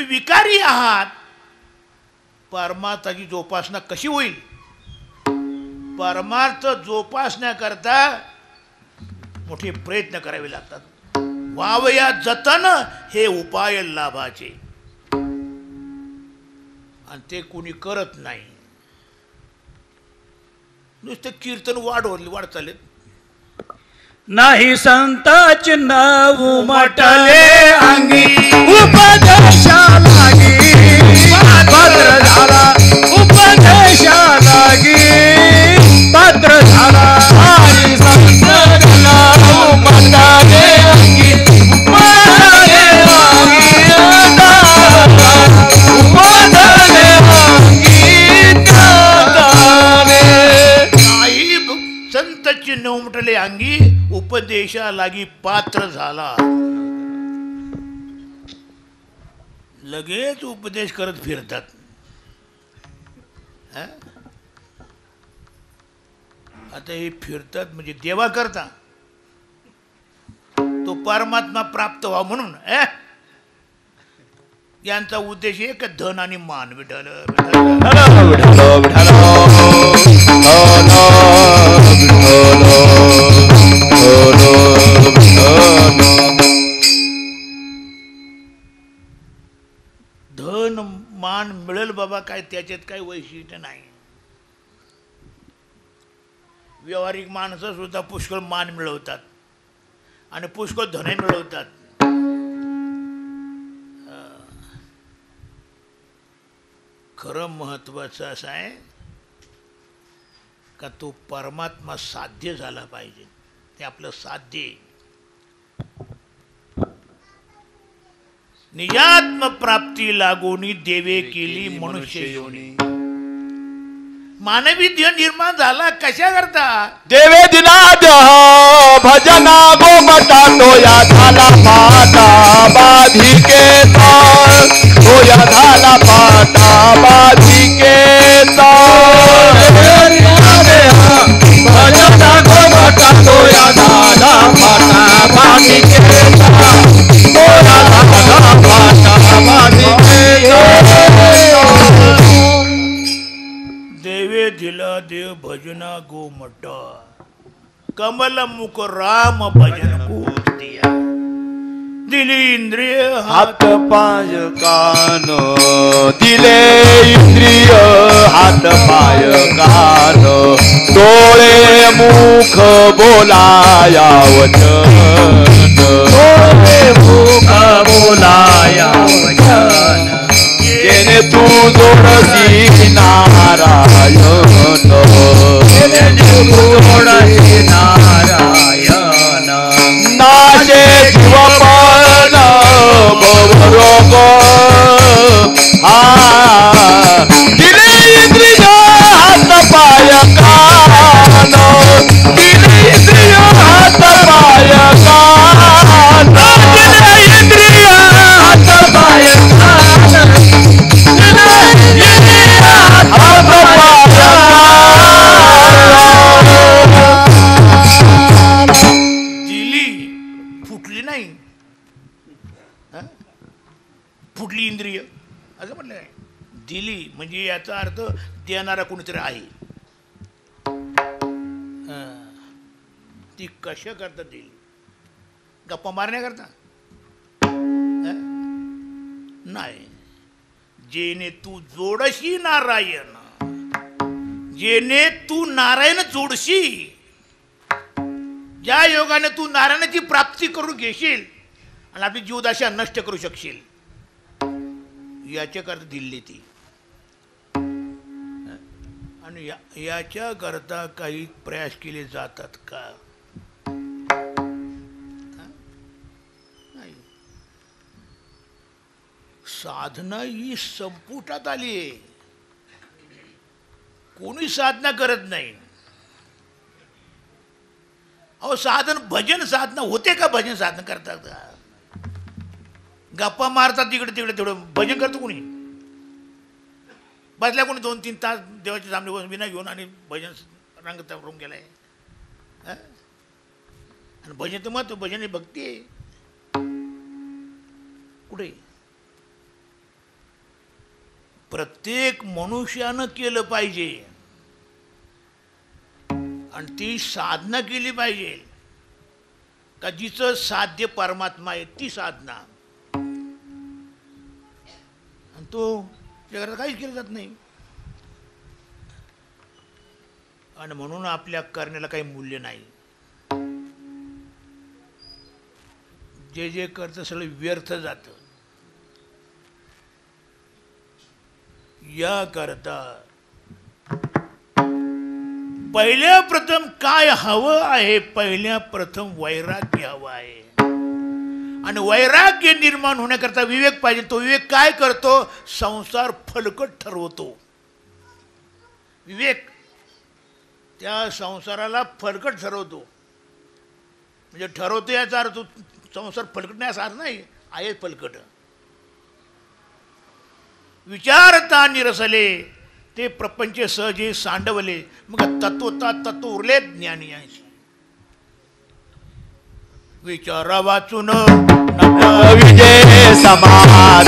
विकारी आहात. परमार्थाची जोपासना कशी होईल? परमार्थ जोपासण्याकरता मोठे प्रयत्न करावे लागतात. वावया जतन हे उपाय लाभाचे, आणि ते कोणी करत नाही. नुसतं कीर्तन वाढ चालेल. नाही संताची नाव उमटले अंगी उपदेशा लागी पात्र झाला उपदेशालागी पात्र झाला. हरी संत नाव उमटले अंगी उपदेले अंगी उपदेले अंगी संत चिन्ह उमटले अंगी उपदेशा लागी पात्र झाला. लगेच उपदेश करत फिरतात. आता हे फिरतात म्हणजे देवा करता, तो परमात्मा प्राप्त व्हावा म्हणून. यांचा उद्देश एक धन आणि मान. विठ्ठल धन मान मिळेल बाबा, काय त्याच्यात काही वैशिष्ट्य नाही. व्यावहारिक माणसं सुद्धा पुष्कळ मान मिळवतात आणि पुष्कळ धन मिळवतात. खरं महत्वाचं असं आहे का तो परमात्मा साध्य झाला पाहिजे. ते आपलं साध्य. निजात्म प्राप्ती लागोनी देवे केली मनुष्य योनी. मानवी देह निर्माण झाला कशा करता? देवे दिला देह भजना गोमटा तोया झाला पाटा बाधिकेचा तोया झाला पाटा बाधिकेचा. भजना गोमटा तोया झाला पाटा बाधिकेचा तोया झाला पाटा बाधिकेचा. देवे दिला देव भजना गोमट कमल मुख राम भजन को दिया. दिली इंद्रिय हात पाय कान दिले इंद्रिय हात पाय कान डोळे मुख बोलाया वचन डोळे मुख बोलाया वचन. जेने तू जोडसी नारायण जेने तू जोडसी नारायण. नाशे जीवपण भवरोग हा दिले इंद्रिय हात पाय कान दिले इंद्रिय हात पाय कान दिले इंद्रिय हात पाय कान फुटली नाही. फुटली इंद्रिय असं म्हणलं आहे. दिली म्हणजे याचा अर्थ देणारा कोणीतरी आहे. ती कशा करता दिली? गप्पा मारण्याकरता नाही. जेने तू जोडशी नारायण जेने तू नारायण जोडशी. ज्या योगाने तू नारायणाची प्राप्ती करून घेशील आणि आपली जीवदाशा नष्ट करू शकशील याच्याकरता दिली ती. आणि याच्याकरता काही प्रयास केले जातात का? नाही. साधना ही संपुटात आली आहे. कोणी साधना करत नाही. अहो साधन भजन साधना होते का? भजन साधना करतात का? गप्पा मारतात तिकडे तिकडे तेवढं भजन करतो कोणी? बसल्या कोणी 2-3 तास देवाच्या सामने बसून विना घेऊन आणि भजन रंग तरून गेलाय. आणि भजन तर महत्व भजन ही भक्ती आहे. कुठे प्रत्येक मनुष्यानं केलं पाहिजे आणि ती साधना केली पाहिजे का जिचं साध्य परमात्मा आहे ती साधना, आणि तो जगात काहीच केलं जात नाही. आणि म्हणून आपल्या करण्याला काही मूल्य नाही. जे जे करतं सगळं व्यर्थ जातं. या करता पहिल्या प्रथम काय हवं आहे, पहिल्या प्रथम वैराग्य हवं आहे. आणि वैराग्य निर्माण होण्याकरता विवेक पाहिजे. तो विवेक काय करतो? संसार फलकट ठरवतो. विवेक त्या संसाराला फलकट ठरवतो. म्हणजे ठरवतो याचा अर्थ संसार फलकट नाही असा अर्थ नाही, आहे फलकट. विचारता निरसले ते प्रपंच सहजे सांडवले, मग तत्वता तत्व उरले ज्ञानी यांशी. विचारा वाचून विजय समाधान,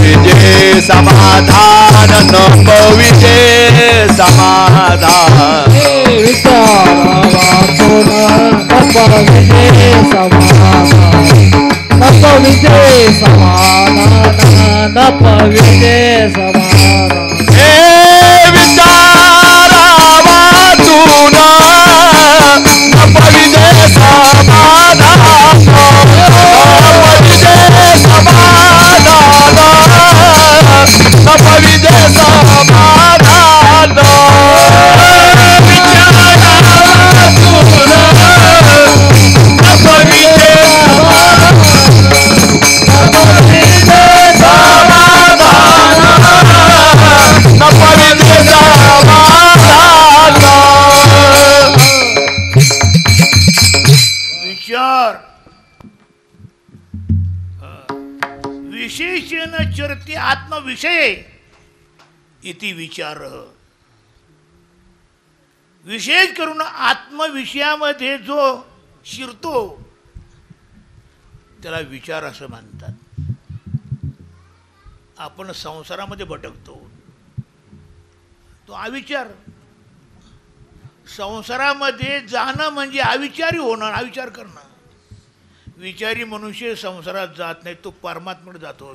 विजय समाधान, विजय समाधान. विचारा वाचून विजय समाधान, विजय समाधान, विजय समाधान. हे विचारा वाचून विजय समाधान, विजय समाधान, विजय समाधान. विचार विशेषेण चरते आत्मविषये इति विचार. विशेष करून आत्मविषयामध्ये जो शिरतो त्याला विचार असं म्हणतात. आपण संसारामध्ये भटकतो तो अविचार. संसारामध्ये जाणं म्हणजे अविचारी होणं, अविचार करणं. विचारी मनुष्य संसारात जात नाही, तो परमात्म्याकडे जातो.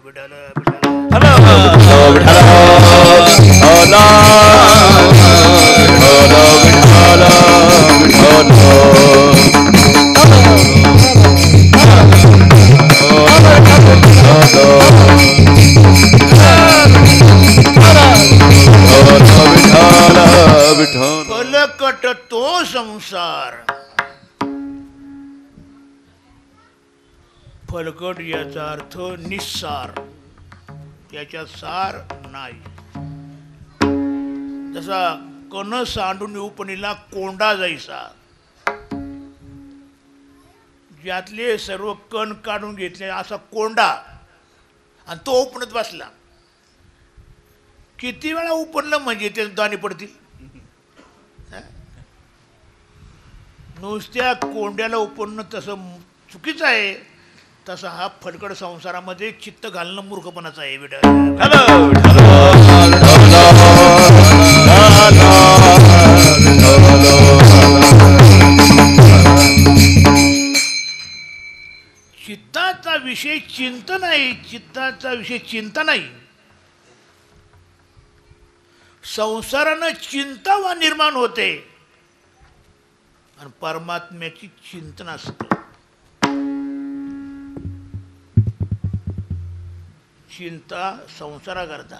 फलकट तो संसार. फलकट याचा अर्थ निस्सार, याच्या सार नाही. जसा कण सांडून उपनीला कोंडा जायचा, ज्यातले सर्व कण काढून घेतले असा कोंडा, आणि तो उपणत बसला. किती वेळा उपणलं म्हणजे ते दाणे पडतील. नुसत्या कोंड्याला उपणणं तसं चुकीचं आहे, तसा हा फलकड संसारामध्ये चित्त घालणं मूर्खपणाचं आहे. चित्ताचा विषय चिंतन आहे, चित्ताचा विषय चिंता नाही. संसारानं चिंता निर्माण होते आणि परमात्म्याची चिंतन असतं. चिंता संसाराकरता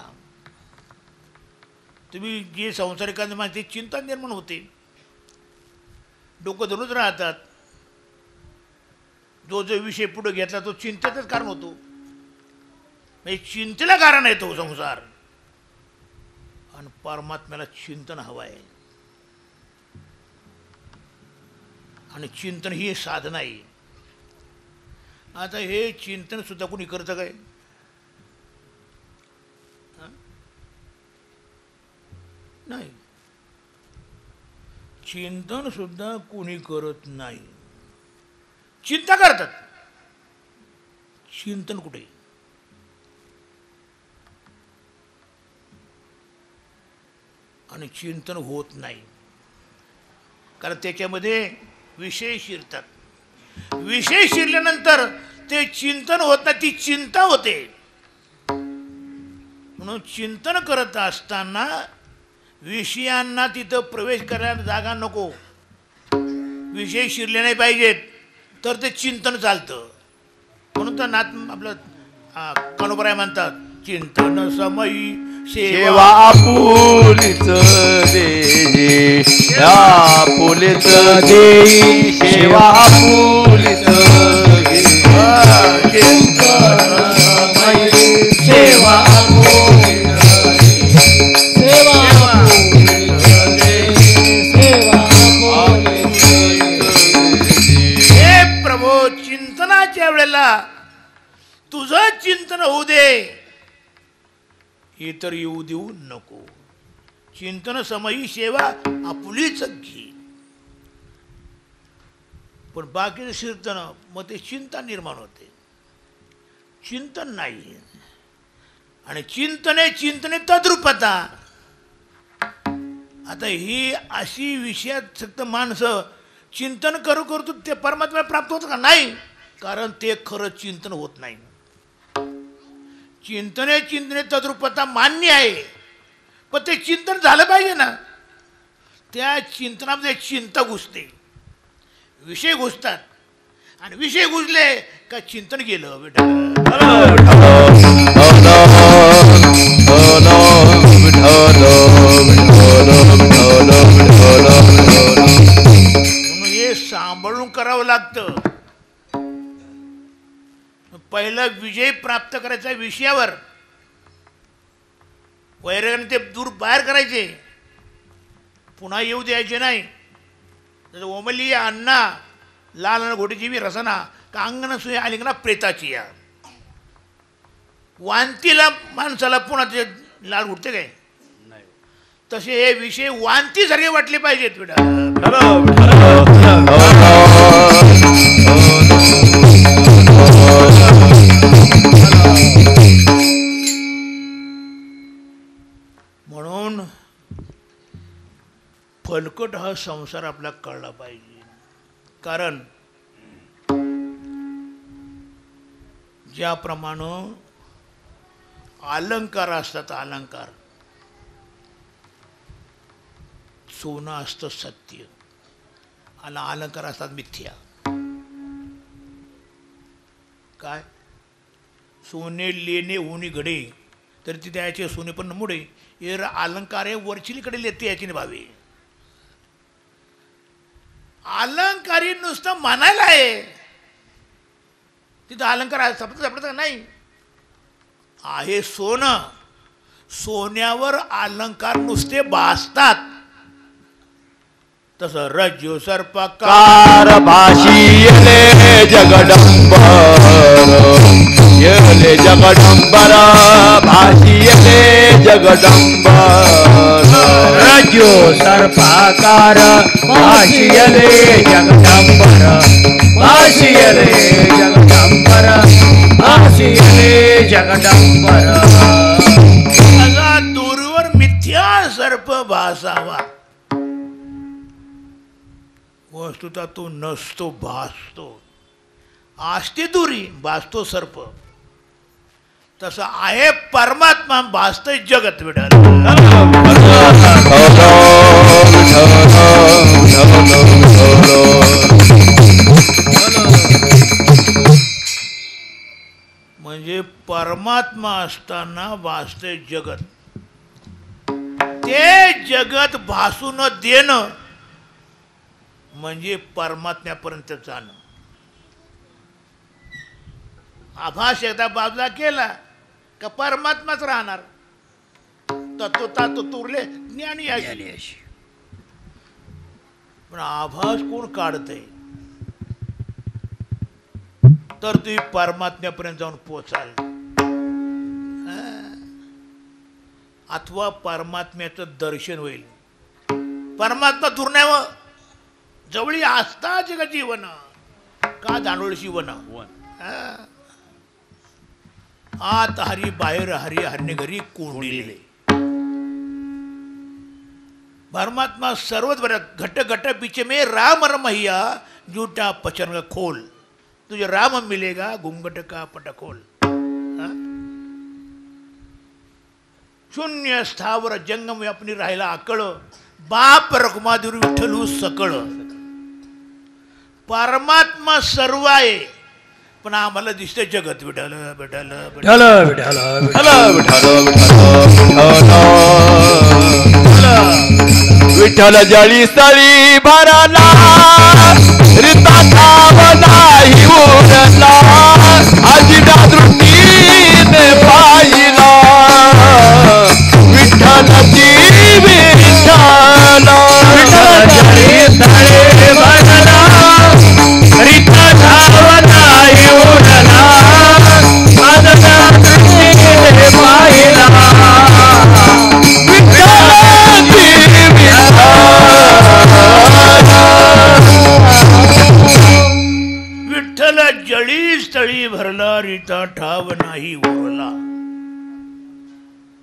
तुम्ही जे संसारिकांना माहिती चिंता निर्माण होते, डोकं धरूच राहतात. जो जो विषय पुढे घेतला तो चिंतेचंच कारण होतो. म्हणजे चिंतेला कारण आहे तो संसार. आणि परमात्म्याला चिंतन हवं आहे. आणि चिंतन ही साधना आहे. आता हे चिंतन सुद्धा कोणी करतं काय? नाही, चिंतन सुद्धा कोणी करत नाही. चिंता करतात, चिंतन कुठे? आणि चिंतन होत नाही. कारण त्याच्यामध्ये विषय शिरतात. विषय शिरल्यानंतर ते चिंतन होत नाही, ती चिंता होते. म्हणून चिंतन करत असताना विषयांना तिथं प्रवेश करायला जागा नको. विषय शिरले नाही पाहिजेत तर ते चिंतन चालतं. म्हणून तर नाथ आपलं कानोबराय म्हणतात, चिंतन समयी सेवा आपुलीच देई, आपुलीच देई, सेवा आपुलीच देई. चिंतन समयी सेवा आपुलीच सेवा सेवा हे प्रभू, चिंतनाच्या वेळेला तुझं चिंतन होऊ दे, इतर येऊ देऊ नको. चिंतन समयी सेवा आपुलीच घे. पण बाकीचं कीर्तन मग ते चिंता निर्माण होते, चिंतन नाही. आणि चिंतने तद्रूपता. आता ही अशी विषयात फक्त माणसं चिंतन करू करू ते परमात्मा प्राप्त होतं का? नाही. कारण ते खरं चिंतन होत नाही. चिंतने तद्रूपता मान्य आहे, पण ते चिंतन झालं पाहिजे ना. त्या चिंतनामध्ये चिंता घुसते, विषय घुसतात, आणि विषय घुसले का चिंतन गेलं बेटा. म्हणून हे सांभाळून करावं लागतं. पहिला विजय प्राप्त करायचा विषयावर, वैराग्याने ते दूर बाहेर करायचे, पुन्हा येऊ द्यायचे नाही. जसं ओमली अण्णा लाल घोटीची बी रसना का अंगण सुय आलिंगना प्रेताची या. वांतीला माणसाला पुन्हा ते लाल घुटते काय? तसे हे विषय वांतीसारखे वाटले पाहिजेत बेटा. म्हणून फलकट हा संसार आपला कळला पाहिजे. कारण ज्याप्रमाणे अलंकार असतात, अलंकार, सोनं असतं सत्य आणि अलंकार असतात मिथ्या. काय? सोने लेणे होणे घडे तरी तिथे याचे सोने पण मुडे, एरा अलंकार आहे वरचिलीकडे येते याची भावे. अलंकारी नुसतं म्हणायला आहे, तिथं अलंकार सापडत नाही. आहे सोनं, सोन्यावर अलंकार नुसते भासतात. तसं रज्जू सर्पकार भाषी येले जगदंबर, येले जगदंबर, भाषी येले जगदंबर. रज्जू सर्पाकार भाषी येले जगदंबर, भाषी येले जगदंबर, भाषी येले जगदंबर. असा दूरवर मिथ्या सर्प भासावा, वस्तुता तो नसतो, भासतो. असते दुरी, भासतो सर्प. तसं आहे परमात्मा, भासतंय जगत विठाल. म्हणजे परमात्मा असताना भासतंय जगत. ते जगत भासू न देणं म्हणजे परमात्म्यापर्यंत जाणं. आभास एकदा बाजूला केला का परमात्माच राहणार. तत्व तुरले ज्ञानी अशी. पण आभास कोण काढतंय तर तुम्ही परमात्म्यापर्यंत जाऊन पोचाल. अथवा परमात्म्याचं दर्शन होईल. परमात्मा दूर नाही व जवळी असता जग जीवन का दांडोळ शिवन. आत हरी बाहेर हरी हरणे घरी कोंडिले. परमात्मा सर्वच बरं घट घट पीछे में राम रमैया जूटा पचन का खोल तुझे राम मिलेगा घूंघट का पट खोल हा? शून्य स्थावर जंगम व्यापनी राहिला आकळ बाप रखुमाधुर विठ्ठलू सकळ परमात्मा सर्व आहे पण आम्हाला दिसतं जगत विठ्ठल विठ्ठल विठ्ठल विठ्ठल विठ्ठल विठ्ठल जळी स्थळी भरला रिता ठाव नाही उरला अजिता दृष्टीने पाहिला विठ्ठलची विठ्ठल जळी स्थळी भरला रिता ठाव नाही उरला अजिता दृष्टीने पाहिला विठ्ठल जळी स्थळी भरला रीता ठाव नाही उरला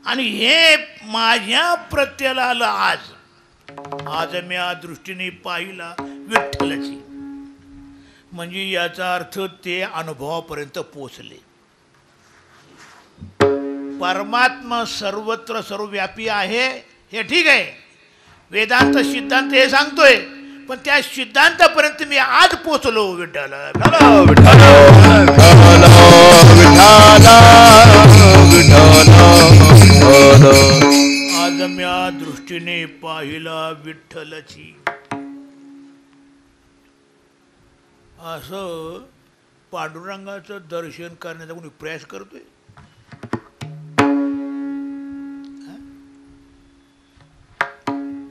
आणि हे माझ्या प्रत्यला आलं आज मी या दृष्टीने पाहिला विठ्ठलाची म्हणजे याचा अर्थ ते अनुभवापर्यंत पोचले परमात्मा सर्वत्र सर्वव्यापी आहे हे ठीक आहे वेदांत सिद्धांत हे सांगतोय पण त्या सिद्धांतापर्यंत मी आज पोचलो विठ्ठल आज म्या दृष्टीने पाहिला विठ्ठलची असं पांडुरंगाचं दर्शन करण्याचा कोणी प्रयास करतोय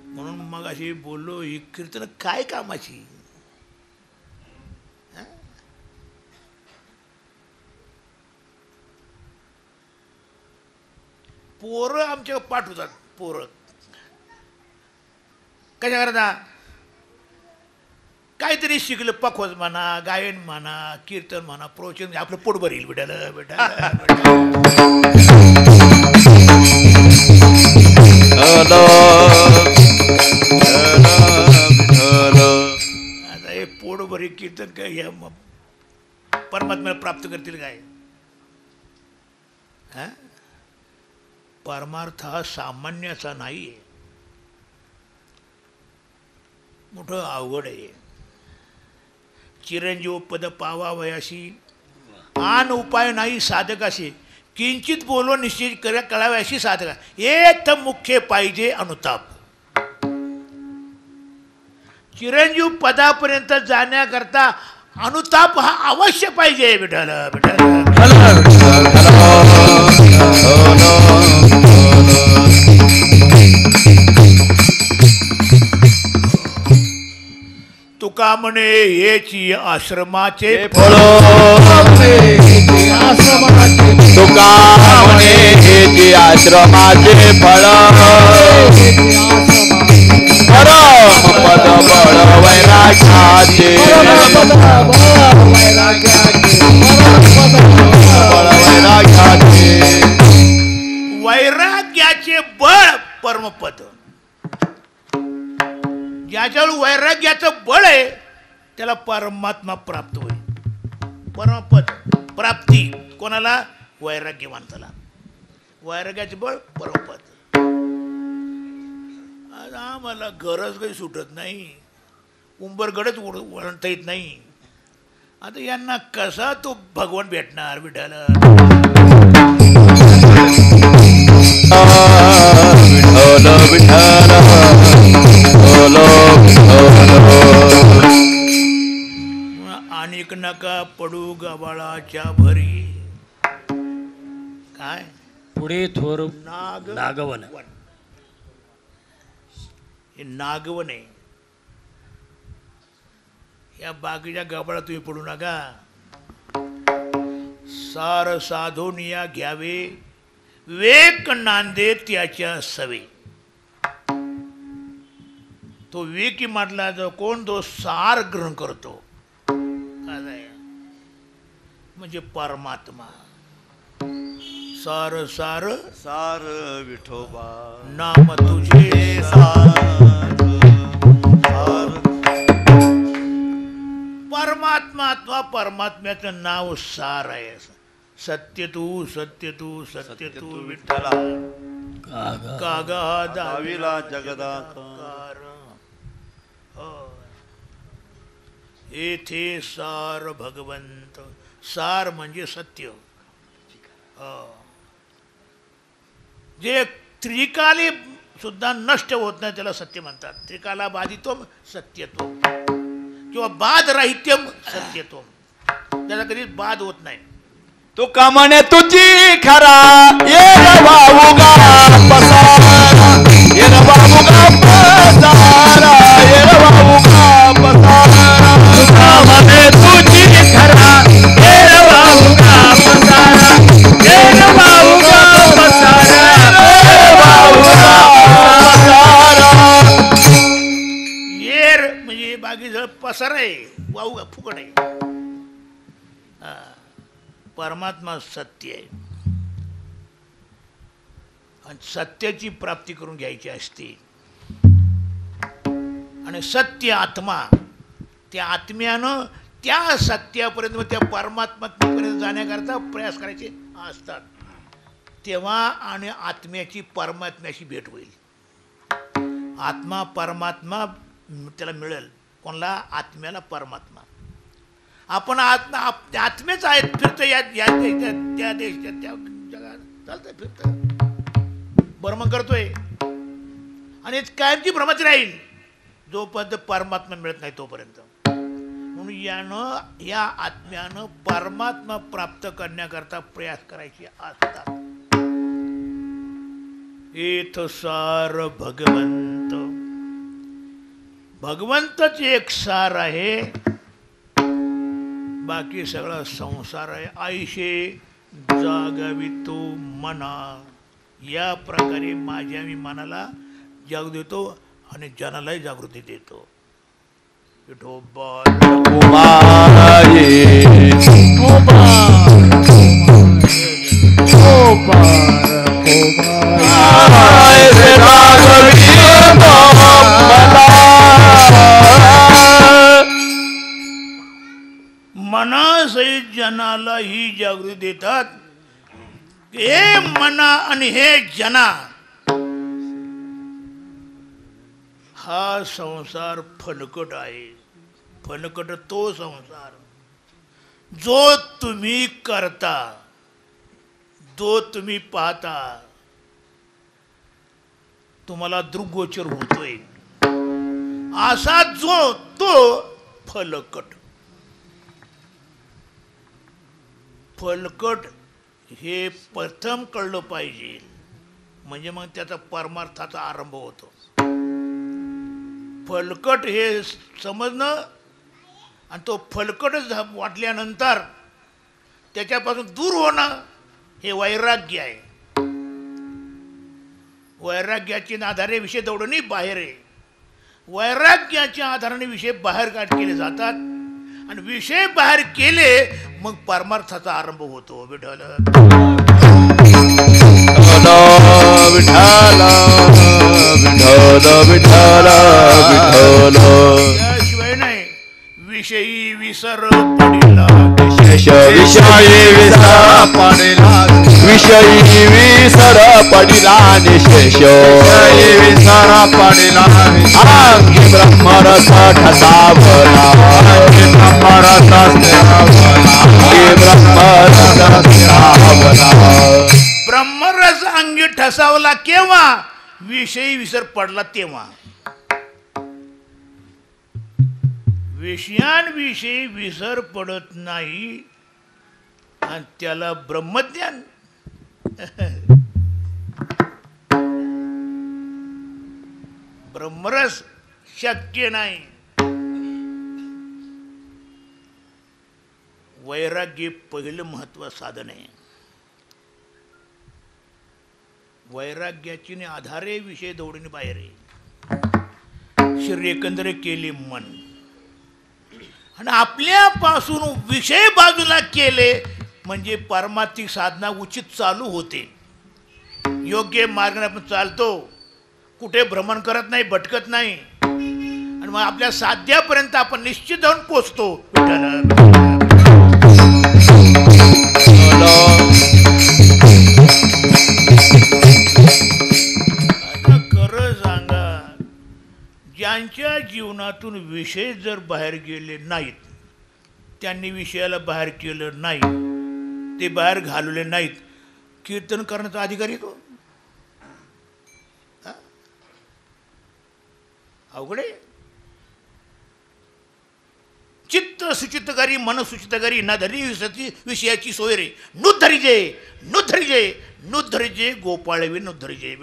म्हणून मग अशी बोललो ही कीर्तन काय कामाची पोरं आमच्या पाठवतात पोरं कशा करता काहीतरी शिकलं पखवज म्हणा गायन म्हणा कीर्तन म्हणा प्रवचन आपलं पोट भरेल बेटाला बेटा आता हे पोट भरी कीर्तन काय या परमात्म्याला प्राप्त करतील काय हा परमार्थ हा सामान्याचा नाही आहे मोठं अवघड आहे चिरंजीव पद पावावयाशी आन उपाय नाही साधकाशी किंचित बोलो निश्चित कर कळाव्याशी साधका एक मुख्य पाहिजे अनुताप चिरंजीव पदापर्यंत जाण्याकरता अनुताप हा अवश्य पाहिजे विठ्ठल तुका म्हणे हेची आश्रमाचे फळ तुका म्हणे हेची आश्रमाचे फळ परम पद बळ वैराग्याचे वैराग्याचे बळ परमपद ज्याच्यावर वैराग्याचं बळ आहे त्याला परमात्मा प्राप्त होईल परमपद प्राप्ती कोणाला वैराग्यवंताला वैराग्याचे बळ परमपद आज आम्हाला गरज काही सुटत नाही उंबरगडच वळणता येत नाही आता यांना कसा तो भगवान भेटणार विठ्ठल विठ्ठल विठ्ठल अनेक नका पडू गबाळाच्या भरी काय पुढे थोर नाग नागवन हे नागवन आहे या बाकीच्या गबाळा तुम्ही पडू नका सार साधोनिया घ्यावे वेक नांदे त्याच्या सवे तो वेकी म्हटला जो कोण तो सार ग्रहण करतो काय म्हणजे परमात्मा सार सार सार विठोबा नाम तुझे सार सार परमात्मा अथवा परमात्म्याचं नाव सार आहे. सत्य तू सत्य तू सत्य तू विठ्ठला कागा दाविला जगदाकार येथे सार भगवंत. सार म्हणजे सत्य. जे त्रिकाली सुद्धा नष्ट होत नाही त्याला सत्य म्हणतात. त्रिकाला बाधित्वम सत्यत्वम किंवा बाद राहित्यम सत्यत्वम. त्याला कधी बाद होत नाही. तू कामने तुझी खरा ये बाबूगा पसारा ये बाबूगा पसारा ये बाबूगा पसारा तू कामने तुझी खरा ये बाबूगा पसारा ये बाबूगा पसारा ये बाबूगा पसारा. येर म्हणजे बागीजळ पसर आहे. वाहू फुकट आहे. परमात्मा सत्य आहे आणि सत्याची प्राप्ती करून घ्यायची असते. आणि सत्य आत्मा त्या आत्म्यानं त्या सत्यापर्यंत त्या परमात्म्यापर्यंत जाण्याकरता प्रयास करायचे असतात. तेव्हा आणि आत्म्याची परमात्म्याशी भेट होईल. आत्मा परमात्मा त्याला मिळेल. कोणाला? आत्म्याला परमात्मा. आपण आत्मेच आहेत. फिरतं या देशात त्या देशात त्या जगात चालतंय फिरतं भ्रमण करतोय आणि कायमची भ्रमच राहील जोपर्यंत परमात्मा मिळत नाही तोपर्यंत. म्हणून या आत्म्यानं परमात्मा प्राप्त करण्याकरता प्रयास करायचे असतात. एथ सार भगवंत. भगवंतच एक सार आहे. बाकी सगळा संसार आहे. आईशे जागवितो मना. या प्रकारे माझ्या मी मनाला जाग देतो आणि जनालाही जागृती देतो. विठोबा मनासहित जनाला ही जागृती देतात. हे मना आणि हे जना हा संसार फलकट आहे. फलकट तो संसार जो तुम्ही करता, जो तुम्ही पाहता, तुम्हाला दृग्गोचर होतोय असा जो तो फलकट. फलकट हे प्रथम कळलं पाहिजे. म्हणजे मग त्याचा परमार्थाचा आरंभ होतो. फलकट हे समजणं आणि तो फलकट वाटल्यानंतर त्याच्यापासून दूर होणं हे वैराग्य आहे. वैराग्याच्या आधारे विषय दौडणी बाहेर आहे. वैराग्याच्या आधाराने विषय बाहेर केले जातात आणि विषय बाहेर केले मग परमार्थाचा आरंभ होतो. विठ्ठल त्याशिवाय नाही. विषयी विसर पडिला विषयी विसर पडिला विषयी विसर पडिला निशेष विसर पडिला अंगी ब्रह्मरस ठसावला ब्रह्मरस ब्रह्मरस अंगी ठसावला केव्हा? विषयी विसर पडला तेव्हा. विषयांविषयी विसर पडत नाही आणि त्याला ब्रह्मज्ञान. ब्रह्मरस शक्य नाही. वैराग्य पहिलं महत्त्वाचं साधन आहे. वैराग्याची आधारे विषय दौडणे बाहेर आहे. शरीर एकंदर केले मन आणि आपल्यापासून विषय बाजूला केले म्हणजे परमार्थिक साधना उचित चालू होते. योग्य मार्गाने आपण चालतो, कुठे भ्रमण करत नाही, भटकत नाही, आणि मग आपल्या साध्यापर्यंत आपण निश्चित जाऊन पोचतो. आता खरं सांगा, ज्यांच्या जीवनातून विषय जर बाहेर गेले नाहीत, त्यांनी विषयाला बाहेर केलं नाही, ते बाहेर घालवले नाहीत, कीर्तन करण्याचा अधिकार येतो. अवघडे. चित्त सुचितकारी मन सुचितकारी ना धरी विषयाची सोय रे. नुद्धरिजे नुद्धरिजे नुद्धरिजे गोपाळवी नुद्धरिजे.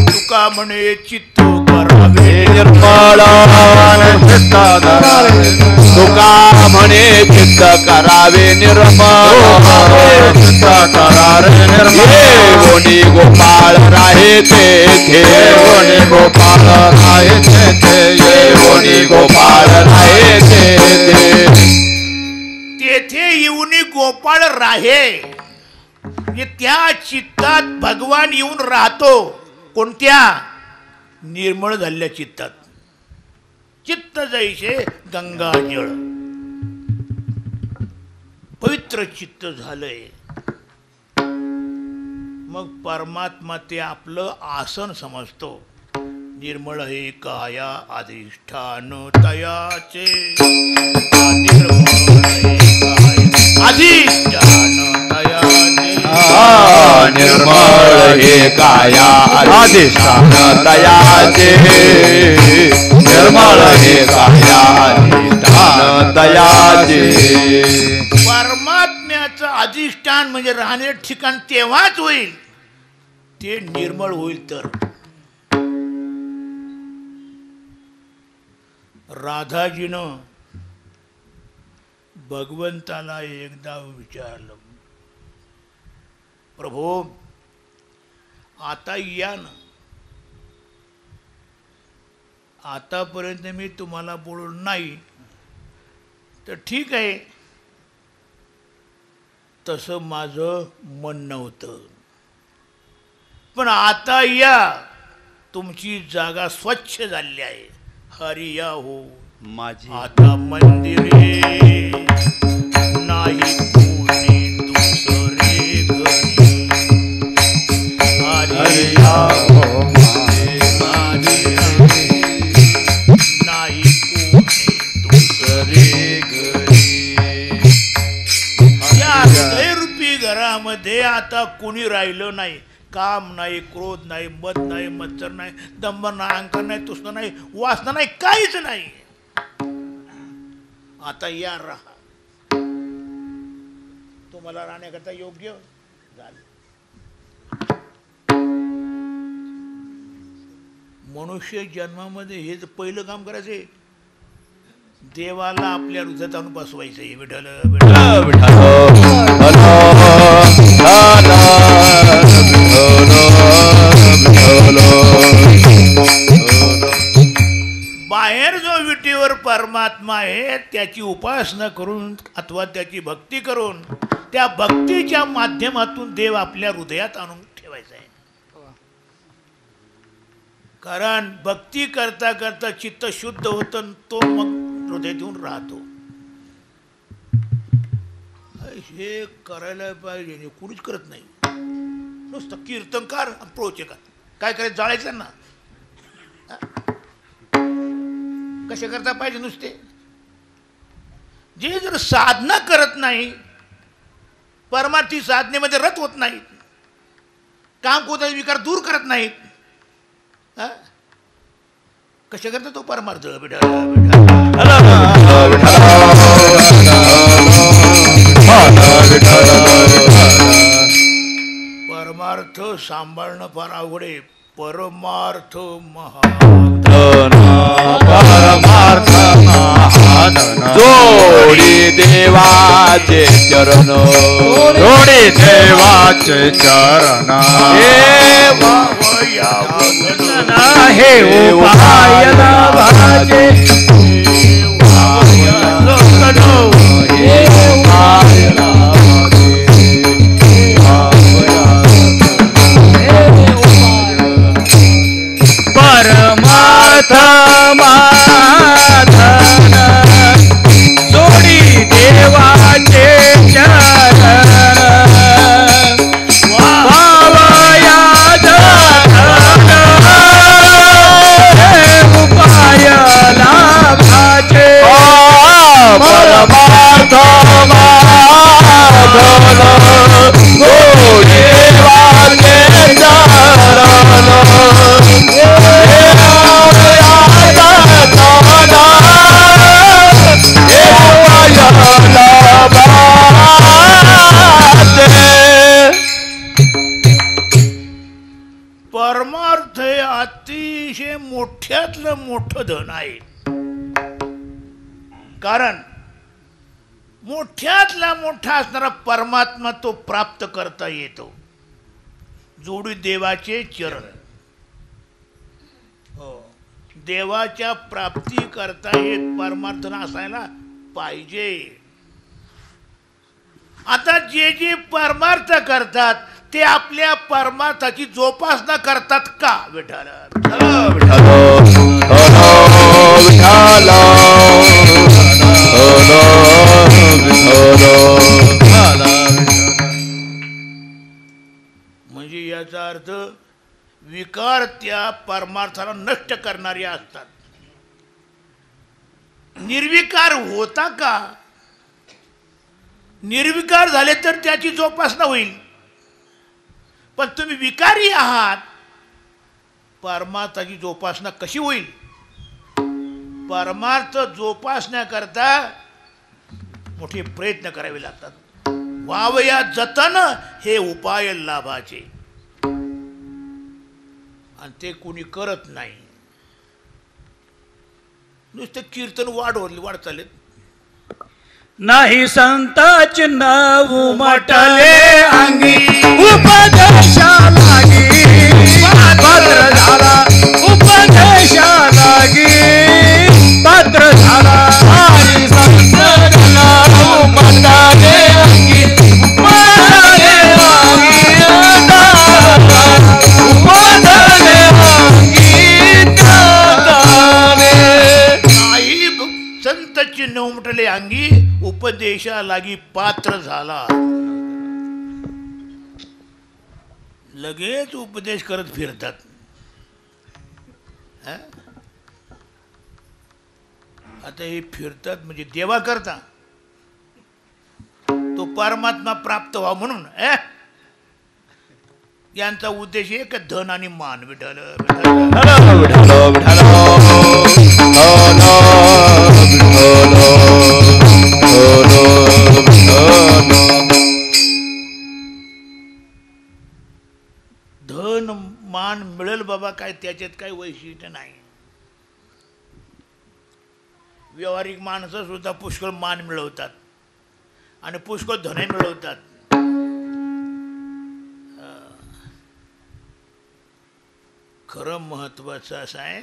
तुका म्हणे चित्त करावे निर्मळ, तुका म्हणे चित्त करावे निर्मळ, कोणी गोपाळ राहे तेथे, कोणी गोपाळ राहे तेथे, कोणी गोपाळ राहे तेथे. तेथे येऊन गोपाळ राहे, म्हणजे त्या चित्तात भगवान येऊन राहतो. कोणत्या? निर्मळ झालेल्या चित्तात. चित्त जैसे गंगाजळ, पवित्र चित्त झालंय. मग परमात्मा ते आपलं आसन समजतो. निर्मळ हे काया अधिष्ठान तयाचे, निर्मळ हे काया अधिष्ठान तयाचे, निर्मळ हे काया अधिष्ठान तयाचे, निर्मळ हे काया अधिष्ठान तयाचे. परमात्म्याचं अधिष्ठान म्हणजे राहणे ठिकाण तेव्हाच होईल ते निर्मळ होईल तर. राधाजीनं भगवंताला एकदा विचारलं, प्रभो आता या ना, आतापर्यंत मी तुम्हाला बोलून नाही तर ठीक आहे, तसं माझं मन नव्हतं, पण आता या, तुमची जागा स्वच्छ झाली आहे. हरी या हो माझी आता मंदिरे नाही कोणी दुसरे घरी. हरी या हो माझी नाही कोणी दुसरे घरी. या हृदयरूपी घरामध्ये आता कोणी राहिलं नाही. काम नाही, क्रोध नाही, मद नाही, मत्सर नाही, दंभ नाही, अहंकार नाही, तुष्ण नाही, वासना नाही, काहीच नाही. आता या राहा, तुम्हाला राहण्याकरता योग्य झालं. मनुष्य जन्मामध्ये हेच पहिलं काम करायचे, देवाला आपल्या हृदयात आणून बसवायचं. विठ्ठल बाहेर जो विटीवर परमात्मा आहे त्याची उपासना करून अथवा त्याची भक्ती करून त्या भक्तीच्या माध्यमातून देव आपल्या हृदयात आणून ठेवायचा आहे. कारण भक्ती करता करता चित्त शुद्ध होतं, तो मग हृदयात येऊन राहतो. हे करायला पाहिजे, कुणीच करत नाही. नुसतं कीर्तनकार प्रवचकार काय करायचं, जाळायचं ना. कसे करता पाहिजे नुसते. जे जर साधना करत नाही, परमार्थी साधनेमध्ये रत होत नाही, काम कोणताही विकार दूर करत नाहीत, कसे करता तो परमार्थ. परमार्थ सांभाळणं फार अवघड आहे. परमार्थ महाधन, परमार्थ महाधन, जोडी देवाचे चरण, जोडी देवाचे चरण, देवा यावया हे उपाय लाभाचे परमार्थ माधन जोडी देवाचे चरण वावया जतन उपाय लाभाचे परमार्थ माधन जोडी देवाचे चरण परमार्थ हे अतिशय मोठ्यातलं मोठं धन आहे. कारण मोठ्यातला मोठा असणारा परमात्मा तो प्राप्त करता येतो. जोडी देवाचे चरण. हो, देवाच्या प्राप्ती करता हे परमार्थ असायला पाहिजे. आता जे जे परमार्थ करतात ते आपल्या परमार्थाची जोपासना करतात का? विठ्ठल म्हणजे याचा अर्थ विकार त्या परमार्थाला नष्ट करणारे असतात. निर्विकार होता का? निर्विकार झाले तर त्याची जोपासना होईल. पण तुम्ही विकारी आहात, परमार्थाची जोपासना कशी होईल? परमार्थ जोपासण्याकरता मोठे प्रयत्न करावे लागतात. वावया जतन हे उपाय लाभाचे, आणि ते कोणी करत नाही. नुसतं कीर्तन वाढ चालेल नाही. संताची नाव म्हटले अंगी उपदेशा लागी पात्र झाला. उपदेशा लागी पात्र झाला. आणि संत नाव म्हटले अंगी उपदेशा संतची नऊ म्हटले अंगी उपदेशा लागी पात्र झाला. लगेच उपदेश करत फिरतात. आता हे फिरतात म्हणजे देवा करता, तो परमात्मा प्राप्त व्हा म्हणून. यांचा उद्देश एक धन आणि मान. विठ्ठल धन मान मिळेल बाबा, काय त्याच्यात काही वैशिष्ट्य नाही. व्यावहारिक माणसं सुद्धा पुष्कळ मान मिळवतात आणि पुष्कळ धन मिळवतात. खरं महत्वाचं असं आहे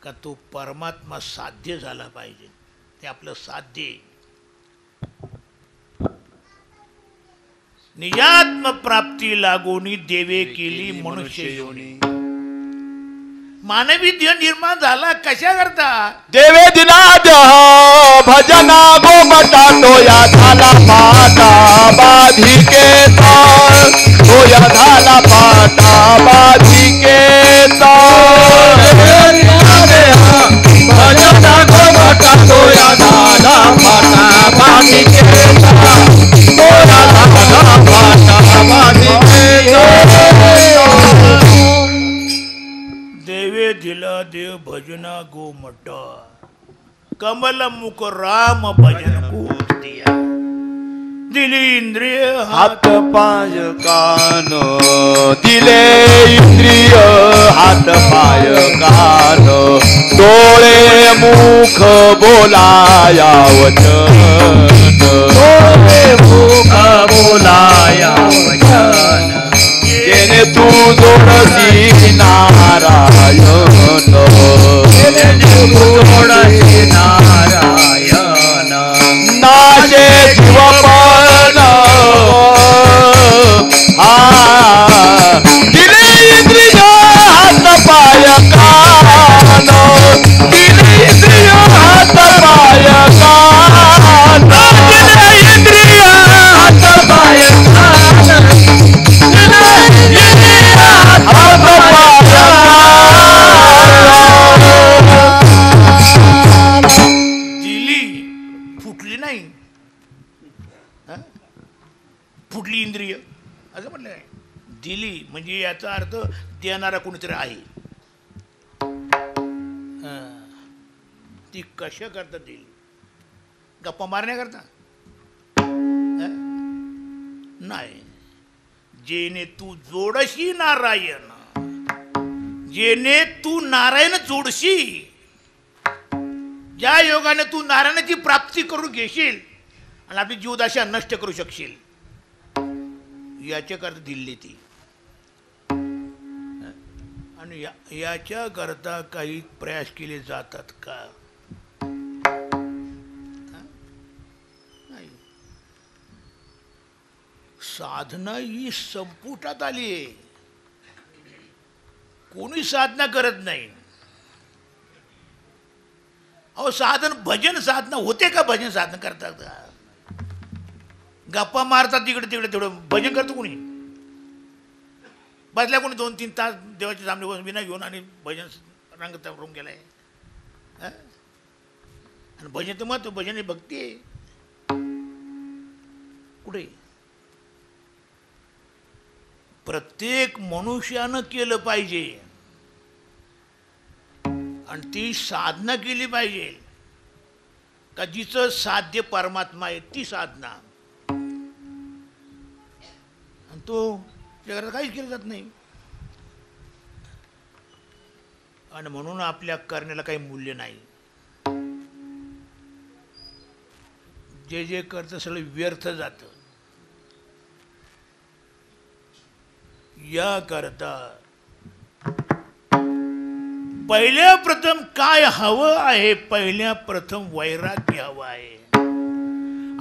का तो परमात्मा साध्य झाला पाहिजे. ते आपलं साध्य आहे. निजात्म प्राप्ती लागोनी देवे केली मनुष्य योनी. मानवी देह निर्माण झाला कशा करता? देवे दिनाद भजना गोमटा तोया झाला पाटा बाधिकेचा. तोया झाला पाटा बाधिकेचा. भजना गोमटा तोया झाला पाटा बाधिकेचा. तोया झाला पाटा बाधिकेचा. देवे दिला देव भजना गोमट. कमल मुख राम भजन को दिया. दिली इंद्रिय हात पाय कान. दिले इंद्रिय हात पाय कान. डोळे मुख बोलाया वचन. डोळे मुख बोलाया वचन. जेणे तू जोडशी नारायण नाशे जीवपण दिले इंद्रिय हात पाय कान दिले इंद्रिय हात पाय कान दिले इंद्रिय हात पाय कान दिले इंद्रिय हात पाय दिली फुटली नाही, हं? फुटली इंद्रिय असं म्हटलं आहे. दिली म्हणजे याचा अर्थ देणारा कोणीतरी आहे. हं. ती कशा करता दिली? गप्पा मारण्याकरता हं? नाही. जेने तू जोडशी नारायण, जेने तू नारायण जोडशी, ज्या योगाने तू नारायणाची प्राप्ती करून घेशील आणि आपली जीवदाशा नष्ट करू शकशील, याच्याकरता दिल्ली ती. आणि याच्याकरता काही प्रयास केले जातात का? नाही. साधना ही संपुटात आली आहे. कोणी साधना करत नाही. अहो साधन भजन साधना होते का? भजन साधना करतात का? गप्पा मारतात तिकडे तिकडे, तेवढं भजन करतो कोणी? बसल्या कोणी 2-3 तास देवाच्या सामने बसून विना घेऊन आणि भजन रंग रंग गेलाय. आणि भजन तर महत्व, भजन ही भक्ती आहे. कुठे? प्रत्येक मनुष्यानं केलं पाहिजे आणि ती साधना केली पाहिजे का जिचं साध्य परमात्मा आहे ती साधना. आणि तो जगात काहीच केलं जात नाही. आणि म्हणून आपल्या करण्याला काही मूल्य नाही. जे जे करतं सगळं व्यर्थ जातं. या करता पहिल्या प्रथम काय हवं आहे? पहिल्या प्रथम वैराग्य हवं आहे.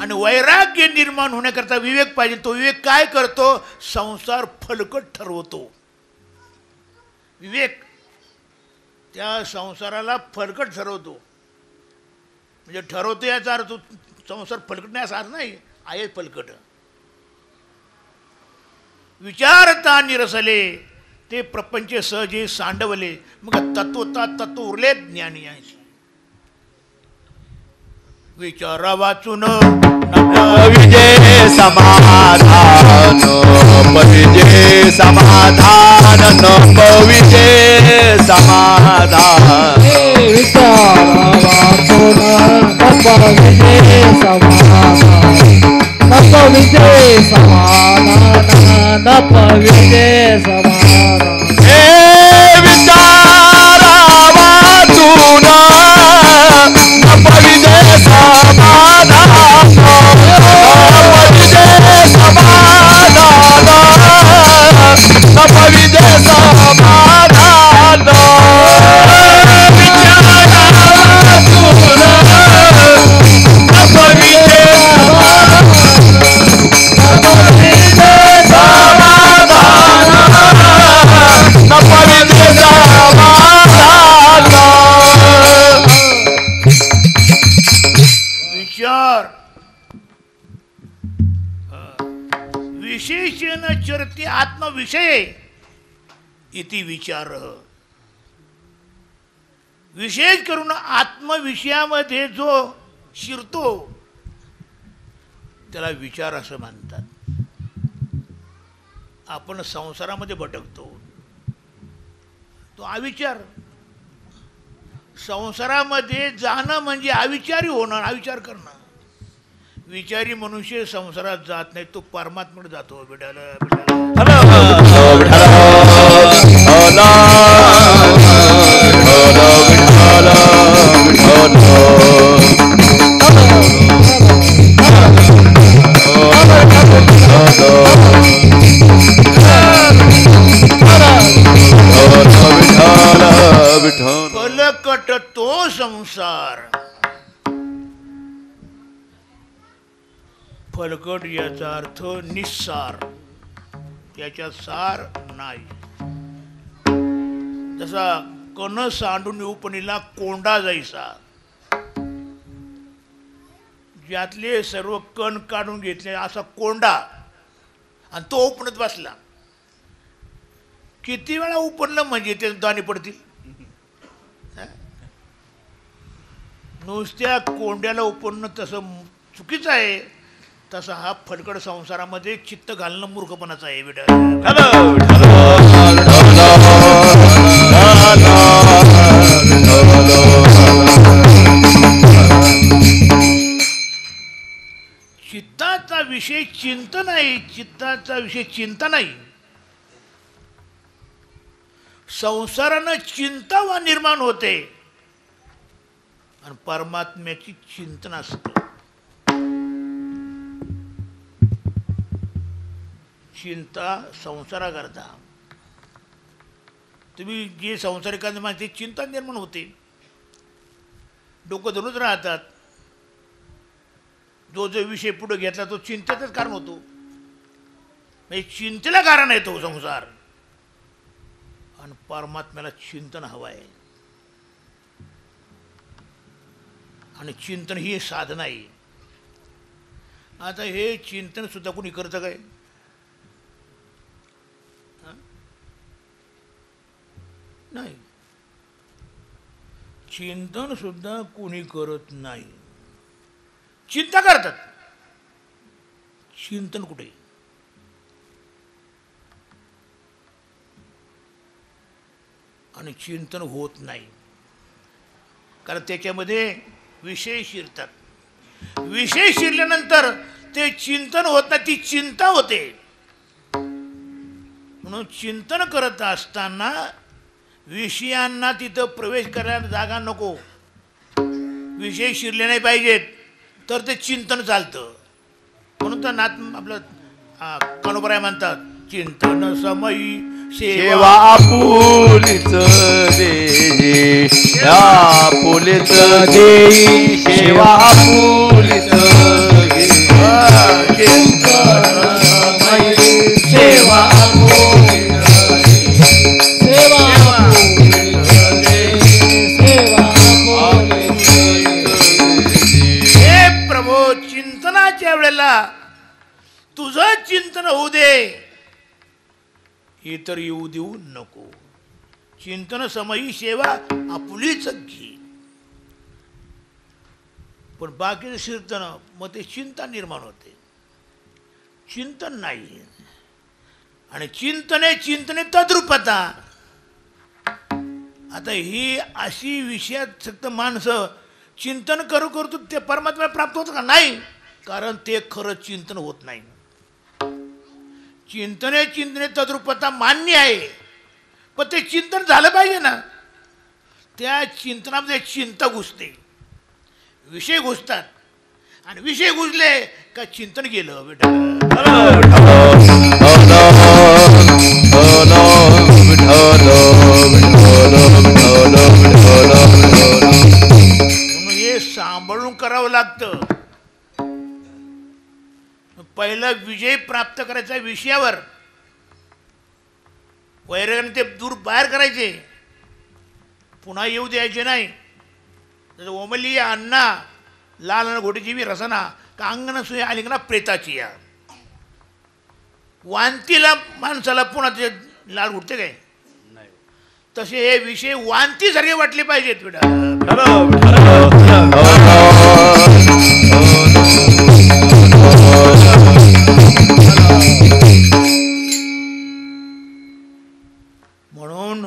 आणि वैराग्य निर्माण होण्याकरता विवेक पाहिजे. तो विवेक काय करतो? संसार फलकट ठरवतो. विवेक त्या संसाराला फलकट ठरवतो. म्हणजे ठरवतो याचा अर्थ संसार फलकट नाही असा अर्थ नाही, आहे फलकट. विचारता निरसले ते प्रपंच सहजे सांडवले, मग तत्वता तत्व उरले ज्ञानियांशी. विचारा वाचून विजय समाधान विजय समाधान विजय समाधान विचारा वाचून विजय समाधान विजय समाधान विजय समाधान. विचारा वाचून विजय समाधान विजय समाधान विजय समाधान. विचार विशेषण चरती आत्मविषय इति विचार. विशेष करून आत्मविषयामध्ये जो शिरतो त्याला विचार असं म्हणतात. आपण संसारामध्ये भटकतो तो अविचार. संसारामध्ये जाणं म्हणजे अविचारी होणं, अविचार करणं. विचारी मनुष्य संसारात जात नाही, तो परमात्म्याकडे जातो. विठाला फलकट तो संसार. फलकट याचा अर्थ निस्सार, याच्यात सार नाही. जसा कण सांडून उपनीला कोंडा जायचा, ज्यातले सर्व कण काढून घेतले असा कोंडा, आणि तो उपणत बसला. किती वेळा उपणलं म्हणजे ते दाणे पडतील. नुसत्या कोंड्याला उपणणं तसं चुकीचं आहे, तसा हा फडकड संसारामध्ये चित्त घालणं मूर्खपणाचं आहे बेटा. चित्ताचा विषय चिंतन आहे, चित्ताचा विषय चिंता नाही. संसारानं चिंता निर्माण होते आणि परमात्म्याची चिंतन असतं. चिंता संसाराकरता तुम्ही जे संसारिकांना माहिती चिंता निर्माण होते, डोकं धरूच राहतात. जो जो विषय पुढे घेतला तो चिंतेचंच कारण होतो, म्हणजे चिंतेला कारण आहे तो संसार. आणि परमात्म्याला चिंतन हवं आहे, आणि चिंतन ही साधना आहे. आता हे चिंतन सुद्धा कोणी करतं काय? नाही, चिंतन सुद्धा कोणी करत नाही. चिंता करतात, चिंतन कुठे? आणि चिंतन होत नाही, कारण त्याच्यामध्ये विषय शिरतात. विषय शिरल्यानंतर ते चिंतन होत नाही, ती चिंता होते. म्हणून चिंतन करत असताना विषयांना तिथं प्रवेश करायला जागा नको. विषय शिरले नाही पाहिजेत तर ते चिंतन चालतं. म्हणून तर नाथ आपलं कानोबराय म्हणतात, चिंतन समयी सेवा आपुलीच देई, आपुलीच देई सेवा आपुलीच देई. चिंतन समयी सेवा आपुलीच सेवा सेवा हे प्रभू, चिंतनाच्या वेळेला तुझं चिंतन होऊ दे, इतर येऊ देऊ नको. चिंतन समयी सेवा आपुलीच घे. पण बाकीचं शिरतं मग ते चिंता निर्माण होते, चिंतन नाही. आणि चिंतने तद्रूपता. आता ही अशी विषयात फक्त माणसं चिंतन करू करतो ते परमात्म्याला प्राप्त होतं का? नाही, कारण ते खरं चिंतन होत नाही. चिंतने तद्रूपता मान्य आहे, पण ते चिंतन झालं पाहिजे ना. त्या चिंतनामध्ये चिंता घुसते, विषय घुसतात, आणि विषय घुसले का चिंतन गेलं बेटा. म्हणून हे सांभाळून करावं लागतं. पहिला विजय प्राप्त करायचा विषयावर, वैराग्याने ते दूर बाहेर करायचे, पुन्हा येऊ द्यायचे नाही. जसं ओमली अण्णा लाल घोटीची बी रसना का अंगण सुय आलिंगना प्रेताची या. वांतीला माणसाला पुन्हा ते लाल घुटते काय? तसे हे विषय वांतीसारखे वाटले पाहिजेत बेटा. म्हणून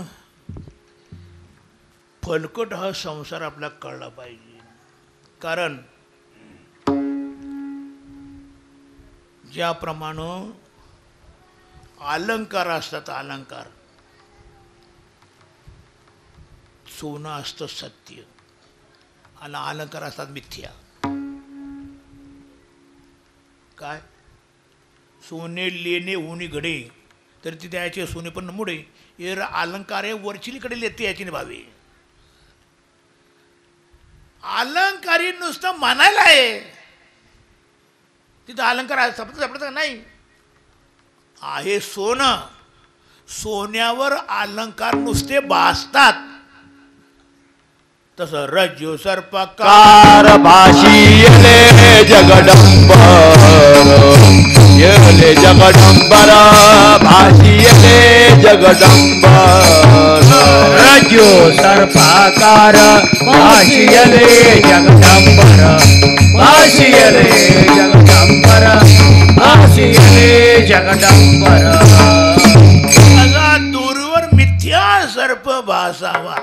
फलकट हा संसार आपला कळला पाहिजे. कारण ज्याप्रमाणे अलंकार असतात, अलंकार सोनं असतं सत्य आणि अलंकार असतात मिथ्या. काय? सोने लेणे होणे घडे तर ती द्यायचे सोने पण मुडे. एर अलंकार आहे वरचिलीकडे लेते याची भावे. अलंकारी नुसतं म्हणायला आहे, तिथं अलंकार सापडत नाही. आहे सोनं, सोन्यावर अलंकार नुसते भासतात. तसं रज्जू सर्पकार कार भाषियले जगदंबर येले जगदंबर भाषियले जगदंबर रज्जू सर्पाकार भाषियले जगदंबर भाषियले जगदंबर भाषियले जगदंबर. असा दूरवर मिथ्या सर्प भासावा,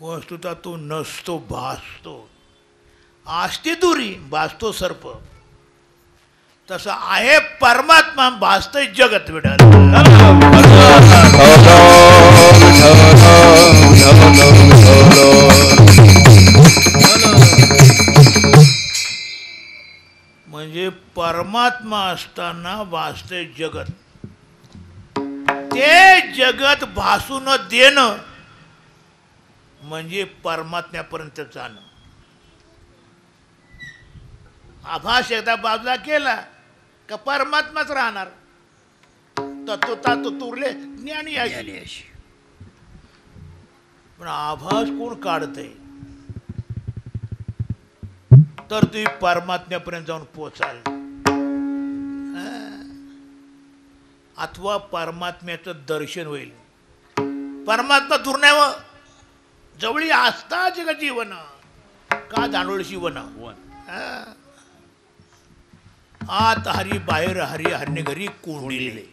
वस्तुता तो नसतो, भासतो. असते दुरी, भासतो सर्प. तसं आहे परमात्मा, भासतंय जगत विठाल. म्हणजे परमात्मा असताना भासतंय जगत. ते जगत भासू न देणं म्हणजे परमात्म्यापर्यंत जाणं. आभास एकदा बाजूला केला का परमात्माच राहणार. तत्व तुरले ज्ञानी याशी. पण आभास कोण काढतंय, तर तुम्ही परमात्म्यापर्यंत जाऊन पोचाल. अथवा परमात्म्याचं दर्शन होईल. परमात्मा दूर नाही, व जवळी असता जग जीवन का जाणवळ शिवन. आत हरी बाहेर हरी हरणे घरी कोंडिले.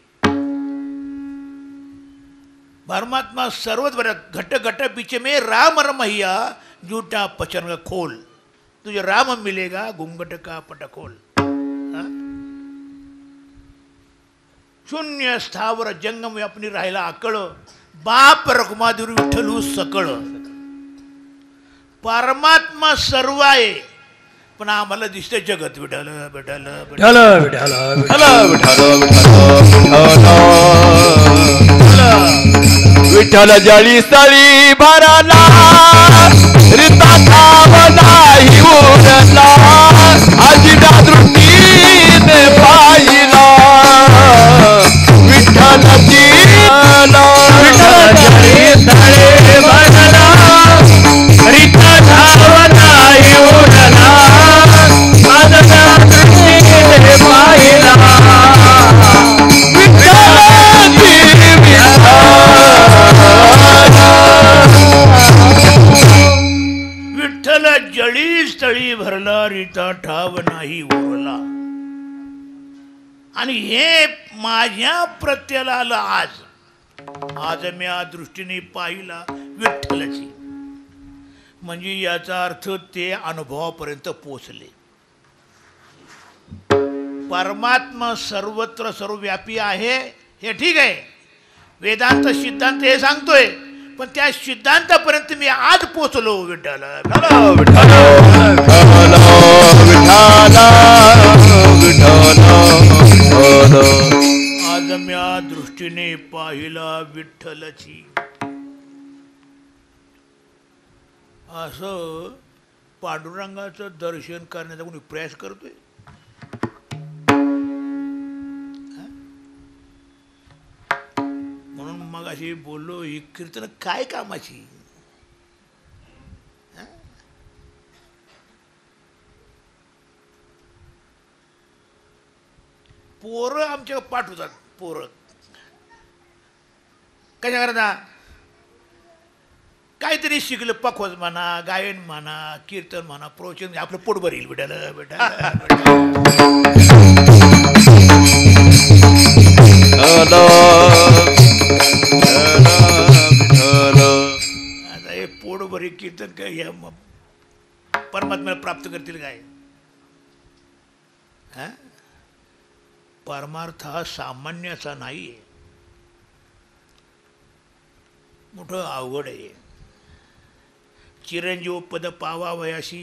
परमात्मा सर्वच बरं. घट घट बीच में राम रमैया जूठा पचन खोल. तुझे राम मिलेगा घुंगट का पट खोल. शून्य स्थावर जंगम व्यापनी राहिला आकळ. बाप रखुमाधुरी विठ्ठलू सकळ. परमात्मा सर्व आहे, पण आम्हाला दिसते जगत विठ्ठल विठ्ठल विठ्ठल विठ्ठल विठ्ठल जळी स्थळी भरला रिता ठाव नाही उरला आजीला दृष्टीने पाहिला विठ्ठलची विठ्ठल जळी स्थळी भरला रिता ठाव नाही उरला आजीला दृष्टीने पाहिला विठ्ठल जळी स्थळी भरला रीता ठाव नाही उरला. आणि हे माझ्या प्रत्यला आलं आज. आज मी या दृष्टीने पाहिला विठ्ठलाची. म्हणजे याचा अर्थ ते अनुभवापर्यंत पोचले. परमात्मा सर्वत्र सर्वव्यापी आहे हे ठीक आहे. वेदांत सिद्धांत हे सांगतोय, पण त्या सिद्धांतापर्यंत मी आज पोचलो. विठ्ठल आज म्या दृष्टीने पाहिला विठ्ठलची. असं पांडुरंगाचं दर्शन करण्याचा कोणी प्रयास करतोय. म्हणून मग अशी बोललो, ही कीर्तन काय कामाची. पोरं आमच्या पाठवतात. पोरं कशा करता, काहीतरी शिकलं, पखवज म्हणा, गायन म्हणा, कीर्तन म्हणा, प्रवचन, आपलं पोट भरेल बेटाला बेटा. आता हे पोट भरी कीर्तन काय परमात्म्याला प्राप्त करतील काय. परमार्थ हा सामान्याचा नाही आहे, मोठं अवघड आहे. चिरंजीव पद पावावयाशी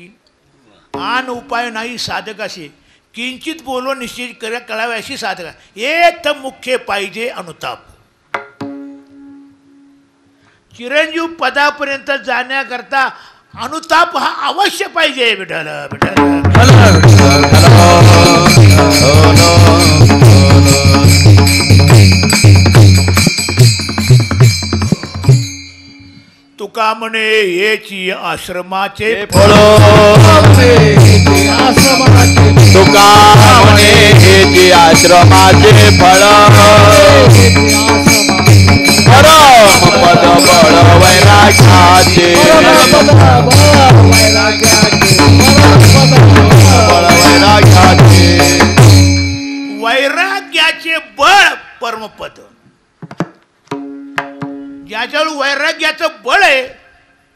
आन उपाय नाही साधकाशी. किंचित बोलो निश्चित कर कळाव्याशी साधका. एक तर मुख्य पाहिजे अनुताप. चिरंजीव पदापर्यंत जाण्याकरता अनुताप हा अवश्य पाहिजे. विठ्ठल विठ्ठल तुका म्हणे हेची आश्रमाचे फळ तुका म्हणे हेची आश्रमाचे फळ परम पद बळ वैराग्याचे वैराग्याचे बळ परमपद. ज्याच्यावर वैराग्याचं बळ आहे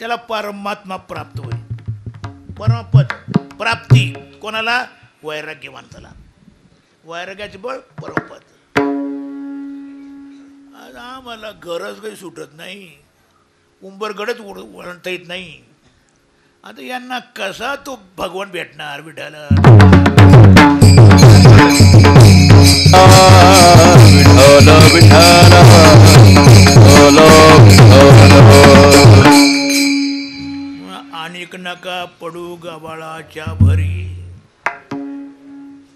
त्याला परमात्मा प्राप्त होईल. परमपद प्राप्ती कोणाला? वैराग्यवंताला. वैराग्याचे बळ परमपद. आम्हाला गरज काही सुटत नाही, उंबरगडच वळणता येत नाही. आता यांना कसा तो भगवान भेटणार? विठ्ठल विठ्ठल विठ्ठल अनेक नका पडू गबाळाच्या भरी.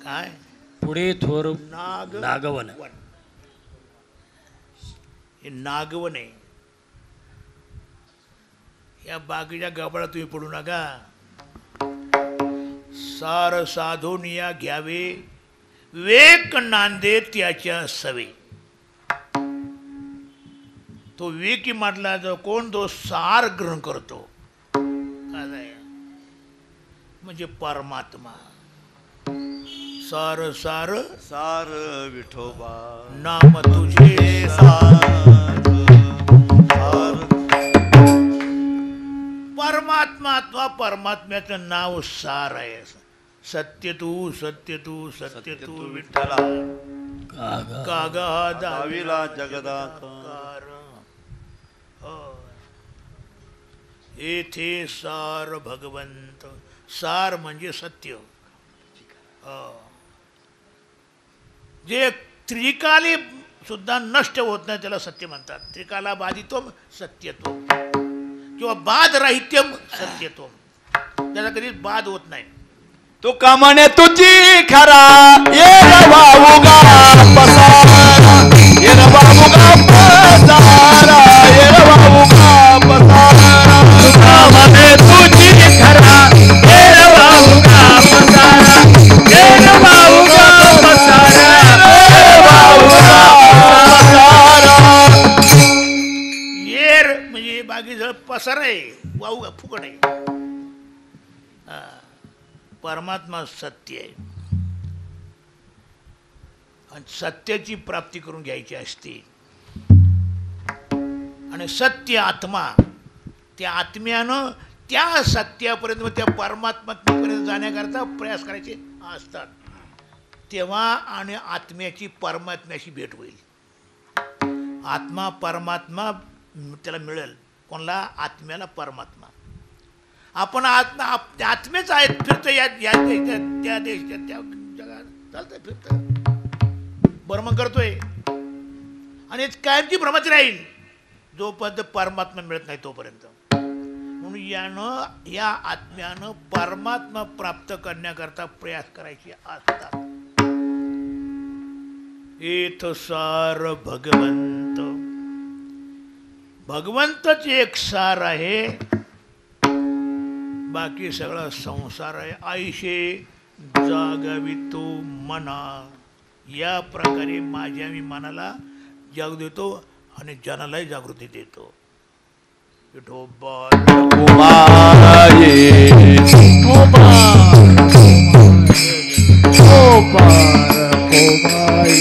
काय पुढे थोर नागवन. हे नागवन आहे. या बाकीच्या गबाळा तुम्ही पडू नका. सार साधोनिया घ्यावे वेक नांदे त्याच्या सवे. तो वेकी म्हटला जो कोण तो सार ग्रहण करतो काय म्हणजे परमात्मा. सार सार सार विठोबा नाम तुझे सार परमात्मा अथवा परमात्म्याचं नाव सार आहे. सत्य तू सत्य तू सत्य तू विठ्ठला कागा दाविला जगदाकार येथे सार भगवंत. सार म्हणजे सत्य. जे त्रिकाली सुद्धा नष्ट होत नाही त्याला सत्य म्हणतात. त्रिकाला बाधित्वम सत्यत्वम किंवा बाध राहित्यम सत्यत्वम. त्याला कधी बाध होत नाही. तुका म्हणे तुझी खरा ये बाबूगा पसारा ये बाबूगा पसारा ये बाबूगा पसारा. तुका म्हणे तुझी खरा ये बाबूगा पसारा ये बाबूगा पसारा ये बाबूगा पसारा. येर म्हणजे बागीजळ पसार आहे, वाहू फुकट आहे. परमात्मा सत्य आहे आणि सत्याची प्राप्ती करून घ्यायची असते. आणि सत्य आत्मा त्या आत्म्यानं त्या सत्यापर्यंत त्या परमात्म्यापर्यंत जाण्याकरता प्रयास करायचे असतात. तेव्हा आणि आत्म्याची परमात्म्याशी भेट होईल. आत्मा परमात्मा त्याला मिळेल. कोणाला? आत्म्याला परमात्मा. आपण आत्मेच आहेत. फिरतं या देशात त्या देशात त्या जगात चालतंय फिरतं भ्रमण करतोय आणि कायमची भ्रमच राहील जोपर्यंत परमात्मा मिळत नाही तोपर्यंत. म्हणून या आत्म्यानं परमात्मा प्राप्त करण्याकरता प्रयास करायचे असतात. एथ सार भगवंत. भगवंतच एक सार आहे, बाकी सगळा संसार आहे. आईशे जागवितो मना. या प्रकारे माझ्या मी मनाला जाग देतो आणि जनालाही जागृती देतो. विठोबा कोबाई